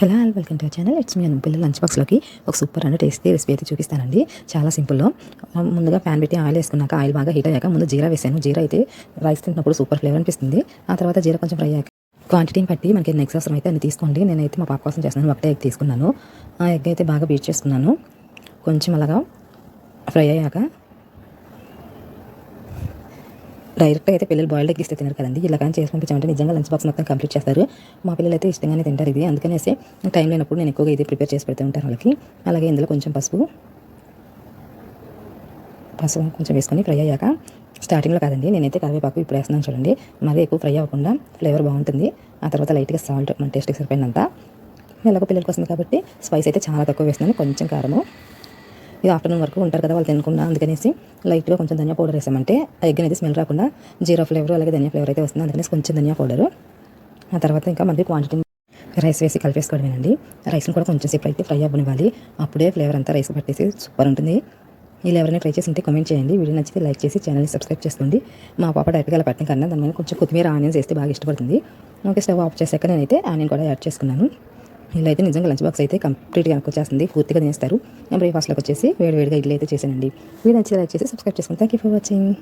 Hello all welcome to our channel. It's me పిల్లల lunch బాక్స్లోకి ఒక సూపర్ అండ్ టేస్టీ రెసిపీ అయితే చూపిస్తానండి. చాలా సింపుల్లో. ముందుగా ప్యాన్ పెట్టి ఆయిల్ వేసుకున్నాక ఆయిల్ బాగా హీట్ అయ్యాక ముందు జీరా వేసాను. జీరా అయితే రైస్ తింటున్నప్పుడు సూపర్ ఫ్లేవర్ అనిపిస్తుంది. ఆ తర్వాత జీరా కొంచెం ఫ్రై అయ్యాక క్వాంటిటీని బట్టి మనకి ఎన్ని ఎగ్స్ అవసరం అయితే అన్ని తీసుకోండి. నేనైతే మా పాప కోసం చేస్తున్నాను. ఒకటే ఎగ్ తీసుకున్నాను. ఆ ఎగ్ అయితే బాగా బీట్ చేసుకున్నాను. కొంచెం అలాగా ఫ్రై అయ్యాక డైరెక్ట్గా అయితే పిల్లలు బాయిల్డ్ ఎగ్ ఇస్తే తినరు కదండి. ఇలా కానీ చేసి పంపించామంటే నిజంగా లంచ్ బాక్స్ మొత్తం కంప్లీట్ చేస్తారు. మా పిల్లలు అయితే ఇష్టంగానే తింటారు ఇది. అందుకనేసి టైం లేనప్పుడు నేను ఎక్కువగా ఇది ప్రిపేర్ చేసి పెడుతూ ఉంటాను వాళ్ళకి. అలాగే ఇందులో కొంచెం పసుపు కొంచెం వేసుకొని ఫ్రై అయ్యాక స్టార్టింగ్లో కాదండి నేనైతే కరివేపాకు ఇప్పుడు వేస్తున్నాను చూడండి. మరీ ఎక్కువ ఫ్రై అవ్వకుండా ఫ్లేవర్ బాగుంటుంది. ఆ తర్వాత లైట్గా సాల్ట్ మన టేస్ట్కి సరిపోయినంత. ఎలాగో పిల్లల కోసం కాబట్టి స్పైస్ అయితే చాలా తక్కువ వేస్తున్నాను. కొంచెం కారము. ఇది ఆఫ్టర్నూన్ వరకు ఉంటారు కదా వాళ్ళు తినకుండా, అందుకనేసి లైట్గా కొంచెం ధనియా పౌడర్ వేసామంటే ఎగ్ అనేది స్మెల్ రాకుండా జీరా ఫ్లేవర్ అలాగే ధనియా ఫ్లేవర్ అయితే వస్తుంది. అందుకనేసి కొంచెం ధనియా పౌడరు. ఆ తర్వాత ఇంకా మళ్ళీ క్వాంటిటీ రైస్ వేసి కలిపేసుకోవడమేనండి. రైస్ని కూడా కొంచెం సేపు అయితే ఫ్రై అవ్వనివ్వాలి. అప్పుడే ఫ్లేవర్ అంతా రైస్ పట్టేసి సూపర్ ఉంటుంది. వీళ్ళు ఎవరైనా ట్రై చేసి ఉంటే కామెంట్ చేయండి. వీడియో నచ్చితే లైక్ చేసి ఛానల్ని సబ్స్క్రైబ్ చేసుకోండి. మా పాప డైరెక్ట్గా అలా పెట్టిన కన్నా దాని మీద కొంచెం కొత్తిమీర ఆనియన్స్ వేస్తే బాగా ఇష్టపడుతుంది. ఓకే, స్టవ్ ఆఫ్ చేశాక నేనైతే ఆనియన్ కూడా యాడ్ చేసుకున్నాను. ఇలా అయితే నిజంగా లంచ్ బాక్స్ అయితే కంప్లీట్గా వచ్చేస్తుంది. పూర్తిగా తినేస్తారు. బ్రేక్ఫాస్ట్లోకి వచ్చేసి వేడివేడిగా ఇడ్లీ అయితే చేశానండి. వీడియో నచ్చితే లైక్ చేసి సబ్స్క్రైబ్ చేసుకోండి. Thank you for watching.